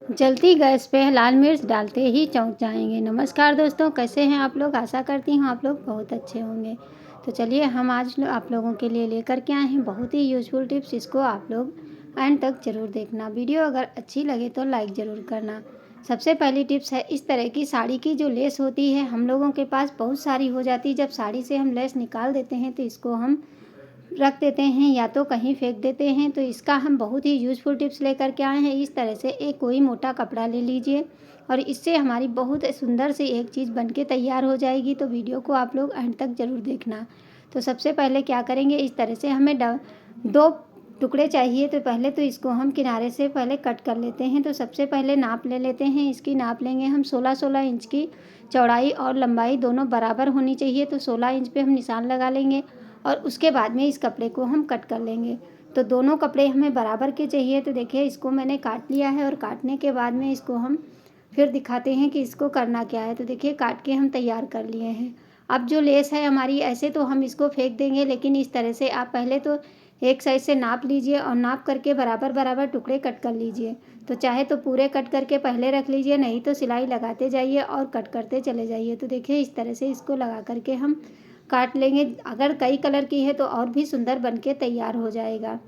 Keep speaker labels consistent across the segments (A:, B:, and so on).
A: जलती गैस पे लाल मिर्च डालते ही चौंक जाएंगे। नमस्कार दोस्तों, कैसे हैं आप लोग। आशा करती हूँ आप लोग बहुत अच्छे होंगे। तो चलिए हम आज आप लोगों के लिए लेकर के आए हैं बहुत ही यूज़फुल टिप्स। इसको आप लोग एंड तक ज़रूर देखना। वीडियो अगर अच्छी लगे तो लाइक ज़रूर करना। सबसे पहली टिप्स है, इस तरह की साड़ी की जो लेस होती है हम लोगों के पास बहुत सारी हो जाती है। जब साड़ी से हम लेस निकाल देते हैं तो इसको हम रख देते हैं या तो कहीं फेंक देते हैं। तो इसका हम बहुत ही यूज़फुल टिप्स लेकर के आए हैं। इस तरह से एक कोई मोटा कपड़ा ले लीजिए और इससे हमारी बहुत सुंदर सी एक चीज़ बनके तैयार हो जाएगी। तो वीडियो को आप लोग एंड तक ज़रूर देखना। तो सबसे पहले क्या करेंगे, इस तरह से हमें दो टुकड़े चाहिए। तो पहले तो इसको हम किनारे से पहले कट कर लेते हैं। तो सबसे पहले नाप ले लेते हैं। इसकी नाप लेंगे हम 16-16 इंच की। चौड़ाई और लंबाई दोनों बराबर होनी चाहिए। तो 16 इंच पे हम निशान लगा लेंगे और उसके बाद में इस कपड़े को हम कट कर लेंगे। तो दोनों कपड़े हमें बराबर के चाहिए। तो देखिए इसको मैंने काट लिया है और काटने के बाद में इसको हम फिर दिखाते हैं कि इसको करना क्या है। तो देखिए काट के हम तैयार कर लिए हैं। अब जो लेस है हमारी, ऐसे तो हम इसको फेंक देंगे, लेकिन इस तरह से आप पहले तो एक साइड से नाप लीजिए और नाप करके बराबर बराबर टुकड़े कट कर लीजिए। तो चाहे तो पूरे कट करके पहले रख लीजिए, नहीं तो सिलाई लगाते जाइए और कट करते चले जाइए। तो देखिए इस तरह से इसको लगा करके हम काट लेंगे। अगर कई कलर की है तो और भी सुंदर बनके तैयार हो जाएगा।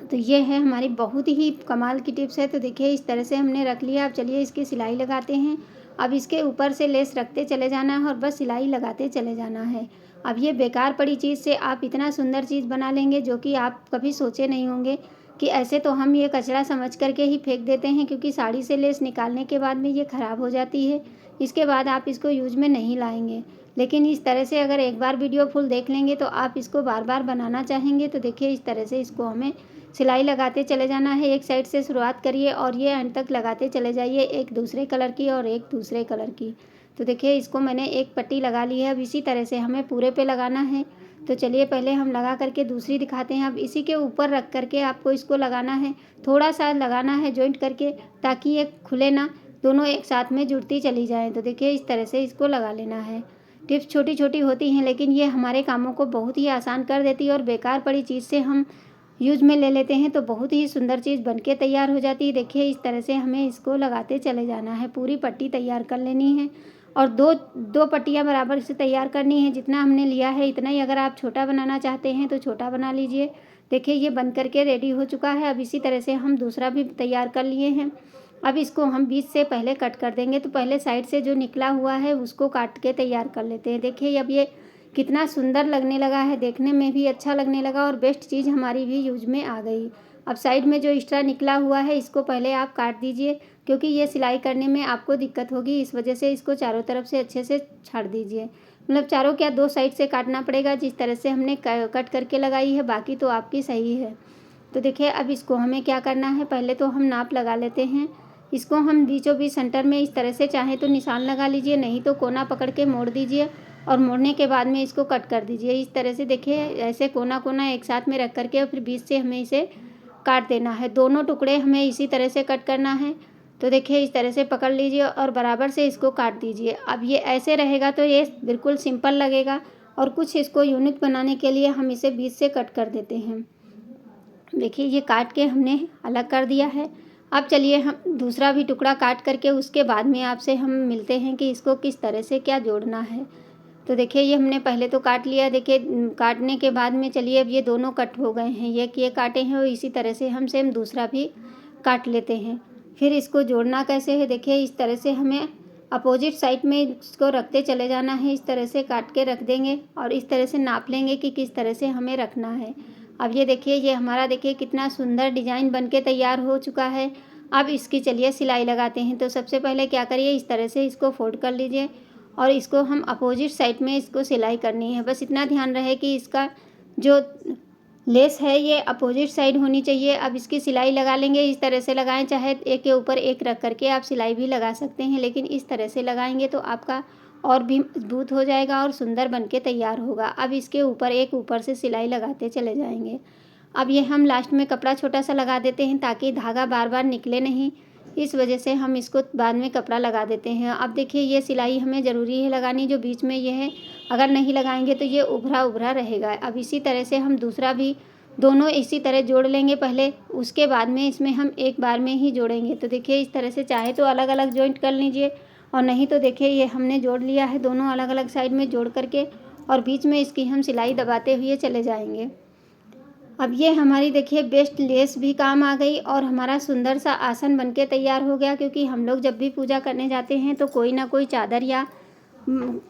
A: तो ये है हमारी बहुत ही कमाल की टिप्स है। तो देखिए इस तरह से हमने रख लिया। अब चलिए इसकी सिलाई लगाते हैं। अब इसके ऊपर से लेस रखते चले जाना है और बस सिलाई लगाते चले जाना है। अब ये बेकार पड़ी चीज़ से आप इतना सुंदर चीज़ बना लेंगे जो कि आप कभी सोचे नहीं होंगे। कि ऐसे तो हम ये कचरा समझ करके ही फेंक देते हैं, क्योंकि साड़ी से लेस निकालने के बाद में ये ख़राब हो जाती है। इसके बाद आप इसको यूज में नहीं लाएंगे। लेकिन इस तरह से अगर एक बार वीडियो फुल देख लेंगे तो आप इसको बार बार बनाना चाहेंगे। तो देखिए इस तरह से इसको हमें सिलाई लगाते चले जाना है। एक साइड से शुरुआत करिए और ये एंड तक लगाते चले जाइए, एक दूसरे कलर की और एक दूसरे कलर की। तो देखिए इसको मैंने एक पट्टी लगा ली है। अब इसी तरह से हमें पूरे पे लगाना है। तो चलिए पहले हम लगा करके दूसरी दिखाते हैं। अब इसी के ऊपर रख करके आपको इसको लगाना है, थोड़ा सा लगाना है जॉइंट करके, ताकि ये खुले ना, दोनों एक साथ में जुड़ती चली जाएँ। तो देखिए इस तरह से इसको लगा लेना है। टिप्स छोटी छोटी होती हैं, लेकिन ये हमारे कामों को बहुत ही आसान कर देती है। और बेकार पड़ी चीज़ से हम यूज़ में ले लेते हैं तो बहुत ही सुंदर चीज़ बनके तैयार हो जाती है। देखिए इस तरह से हमें इसको लगाते चले जाना है। पूरी पट्टी तैयार कर लेनी है और दो दो पट्टियाँ बराबर से तैयार करनी है। जितना हमने लिया है इतना ही। अगर आप छोटा बनाना चाहते हैं तो छोटा बना लीजिए। देखिए ये बन करके रेडी हो चुका है। अब इसी तरह से हम दूसरा भी तैयार कर लिए हैं। अब इसको हम बीच से पहले कट कर देंगे। तो पहले साइड से जो निकला हुआ है उसको काट के तैयार कर लेते हैं। देखिए अब ये कितना सुंदर लगने लगा है, देखने में भी अच्छा लगने लगा और बेस्ट चीज़ हमारी भी यूज में आ गई। अब साइड में जो एक्स्ट्रा निकला हुआ है इसको पहले आप काट दीजिए, क्योंकि ये सिलाई करने में आपको दिक्कत होगी। इस वजह से इसको चारों तरफ से अच्छे से छाड़ दीजिए। मतलब चारों क्या, दो साइड से काटना पड़ेगा। जिस तरह से हमने कट करके लगाई है, बाकी तो आपकी सही है। तो देखिए अब इसको हमें क्या करना है, पहले तो हम नाप लगा लेते हैं। इसको हम बीचों बीच सेंटर में इस तरह से चाहे तो निशान लगा लीजिए, नहीं तो कोना पकड़ के मोड़ दीजिए और मोड़ने के बाद में इसको कट कर दीजिए। इस तरह से देखिए ऐसे कोना कोना एक साथ में रख करके और फिर बीच से हमें इसे काट देना है। दोनों टुकड़े हमें इसी तरह से कट करना है। तो देखिए इस तरह से पकड़ लीजिए और बराबर से इसको काट दीजिए। अब ये ऐसे रहेगा तो ये बिल्कुल सिंपल लगेगा और कुछ इसको यूनिक बनाने के लिए हम इसे बीच से कट कर देते हैं। देखिए ये काट के हमने अलग कर दिया है। अब चलिए हम दूसरा भी टुकड़ा काट करके उसके बाद में आपसे हम मिलते हैं कि इसको किस तरह से क्या जोड़ना है। तो देखिए ये हमने पहले तो काट लिया। देखिए काटने के बाद में चलिए अब ये दोनों कट हो गए हैं। ये काटे हैं और इसी तरह से हम सेम दूसरा भी काट लेते हैं। फिर इसको जोड़ना कैसे है, देखिए इस तरह से हमें अपोजिट साइड में इसको रखते चले जाना है। इस तरह से काट के रख देंगे और इस तरह से नाप लेंगे कि किस तरह से हमें रखना है। अब ये देखिए ये हमारा देखिए कितना सुंदर डिज़ाइन बनके तैयार हो चुका है। अब इसकी चलिए सिलाई लगाते हैं। तो सबसे पहले क्या करिए, इस तरह से इसको फोल्ड कर लीजिए और इसको हम अपोजिट साइड में इसको सिलाई करनी है। बस इतना ध्यान रहे कि इसका जो लेस है ये अपोजिट साइड होनी चाहिए। अब इसकी सिलाई लगा लेंगे। इस तरह से लगाएं, चाहे एक के ऊपर एक रख करके आप सिलाई भी लगा सकते हैं, लेकिन इस तरह से लगाएंगे तो आपका और भी मजबूत हो जाएगा और सुंदर बनके तैयार होगा। अब इसके ऊपर एक ऊपर से सिलाई लगाते चले जाएंगे। अब ये हम लास्ट में कपड़ा छोटा सा लगा देते हैं ताकि धागा बार बार निकले नहीं। इस वजह से हम इसको बाद में कपड़ा लगा देते हैं। अब देखिए ये सिलाई हमें ज़रूरी है लगानी, जो बीच में ये है, अगर नहीं लगाएंगे तो ये उभरा उभरा रहेगा। अब इसी तरह से हम दूसरा भी दोनों इसी तरह जोड़ लेंगे पहले, उसके बाद में इसमें हम एक बार में ही जोड़ेंगे। तो देखिए इस तरह से चाहे तो अलग अलग जॉइंट कर लीजिए, और नहीं तो देखिए ये हमने जोड़ लिया है दोनों अलग अलग साइड में जोड़ करके, और बीच में इसकी हम सिलाई दबाते हुए चले जाएंगे। अब ये हमारी देखिए बेस्ट लेस भी काम आ गई और हमारा सुंदर सा आसन बनके तैयार हो गया। क्योंकि हम लोग जब भी पूजा करने जाते हैं तो कोई ना कोई चादर या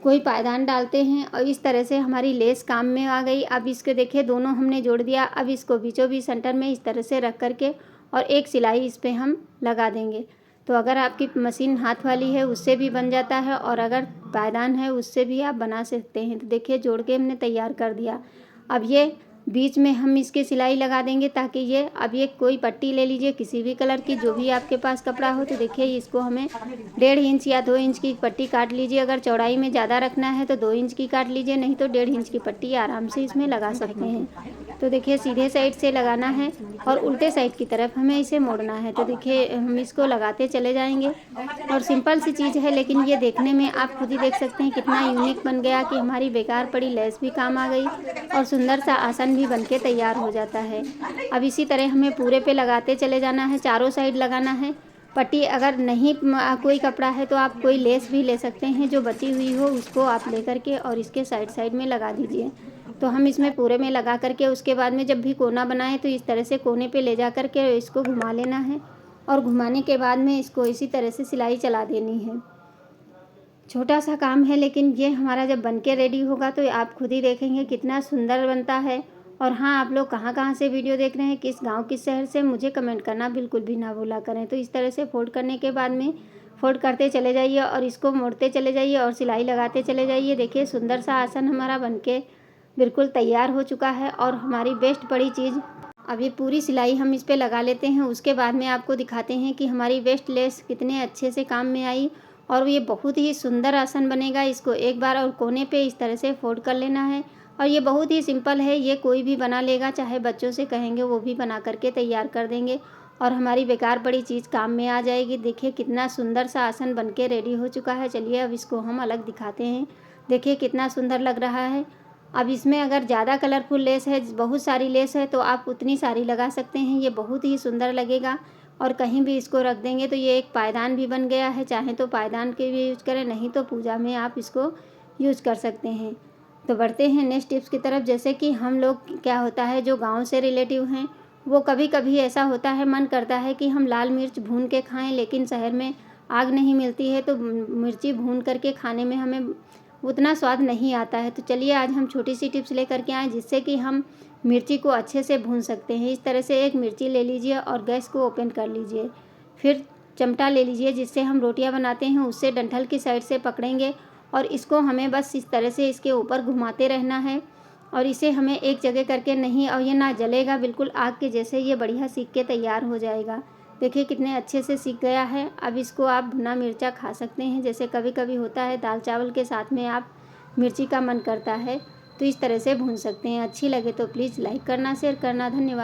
A: कोई पायदान डालते हैं, और इस तरह से हमारी लेस काम में आ गई। अब इसके देखिए दोनों हमने जोड़ दिया। अब इसको बीचों बीच सेंटर में इस तरह से रख करके और एक सिलाई इस पे हम लगा देंगे। तो अगर आपकी मशीन हाथ वाली है उससे भी बन जाता है, और अगर पायदान है उससे भी आप बना सकते हैं। तो देखिए जोड़ के हमने तैयार कर दिया। अब ये बीच में हम इसके सिलाई लगा देंगे ताकि ये, अब ये कोई पट्टी ले लीजिए किसी भी कलर की, जो भी आपके पास कपड़ा हो। तो देखिए इसको हमें 1.5 इंच या 2 इंच की पट्टी काट लीजिए। अगर चौड़ाई में ज़्यादा रखना है तो 2 इंच की काट लीजिए, नहीं तो 1.5 इंच की पट्टी आराम से इसमें लगा सकते हैं। तो देखिए सीधे साइड से लगाना है और उल्टे साइड की तरफ हमें इसे मोड़ना है। तो देखिए हम इसको लगाते चले जाएंगे, और सिंपल सी चीज़ है लेकिन ये देखने में आप खुद ही देख सकते हैं कितना यूनिक बन गया कि हमारी बेकार पड़ी लेस भी काम आ गई और सुंदर सा आसन भी बनके तैयार हो जाता है। अब इसी तरह हमें पूरे पे लगाते चले जाना है, चारों साइड लगाना है पट्टी। अगर नहीं कोई कपड़ा है तो आप कोई लेस भी ले सकते हैं, जो बची हुई हो उसको आप ले करके और इसके साइड साइड में लगा दीजिए। तो हम इसमें पूरे में लगा करके उसके बाद में जब भी कोना बनाएं तो इस तरह से कोने पे ले जा करके इसको घुमा लेना है, और घुमाने के बाद में इसको इसी तरह से सिलाई चला देनी है। छोटा सा काम है लेकिन ये हमारा जब बनके रेडी होगा तो आप खुद ही देखेंगे कितना सुंदर बनता है। और हाँ, आप लोग कहाँ से वीडियो देख रहे हैं, किस गांव किस शहर से, मुझे कमेंट करना बिल्कुल भी ना भूला करें। तो इस तरह से फोल्ड करने के बाद में फोल्ड करते चले जाइए और इसको मोड़ते चले जाइए और सिलाई लगाते चले जाइए। देखिए सुंदर सा आसन हमारा बनके बिल्कुल तैयार हो चुका है, और हमारी बेस्ट बड़ी चीज़, अभी पूरी सिलाई हम इस पे लगा लेते हैं। उसके बाद में आपको दिखाते हैं कि हमारी वेस्ट लेस कितने अच्छे से काम में आई, और ये बहुत ही सुंदर आसन बनेगा। इसको एक बार और कोने पे इस तरह से फोल्ड कर लेना है, और ये बहुत ही सिंपल है, ये कोई भी बना लेगा, चाहे बच्चों से कहेंगे वो भी बना करके तैयार कर देंगे, और हमारी बेकार पड़ी चीज़ काम में आ जाएगी। देखिए कितना सुंदर सा आसन बनके रेडी हो चुका है। चलिए अब इसको हम अलग दिखाते हैं। देखिए कितना सुंदर लग रहा है। अब इसमें अगर ज़्यादा कलरफुल लेस है, बहुत सारी लेस है, तो आप उतनी सारी लगा सकते हैं, ये बहुत ही सुंदर लगेगा। और कहीं भी इसको रख देंगे तो ये एक पायदान भी बन गया है। चाहे तो पायदान के भी यूज करें, नहीं तो पूजा में आप इसको यूज कर सकते हैं। तो बढ़ते हैं नेक्स्ट टिप्स की तरफ। जैसे कि हम लोग, क्या होता है, जो गांव से रिलेटिव हैं वो कभी कभी ऐसा होता है, मन करता है कि हम लाल मिर्च भून के खाएं, लेकिन शहर में आग नहीं मिलती है, तो मिर्ची भून करके खाने में हमें उतना स्वाद नहीं आता है। तो चलिए आज हम छोटी सी टिप्स लेकर के आए जिससे कि हम मिर्ची को अच्छे से भून सकते हैं। इस तरह से एक मिर्ची ले लीजिए और गैस को ओपन कर लीजिए। फिर चिमटा ले लीजिए जिससे हम रोटियां बनाते हैं, उससे डंठल की साइड से पकड़ेंगे, और इसको हमें बस इस तरह से इसके ऊपर घुमाते रहना है, और इसे हमें एक जगह करके नहीं, और ये ना जलेगा, बिल्कुल आग के जैसे ये बढ़िया सीख के तैयार हो जाएगा। देखिए कितने अच्छे से सीख गया है। अब इसको आप भुना मिर्चा खा सकते हैं। जैसे कभी कभी होता है दाल चावल के साथ में आप मिर्ची का मन करता है, तो इस तरह से भून सकते हैं। अच्छी लगे तो प्लीज़ लाइक करना, शेयर करना। धन्यवाद।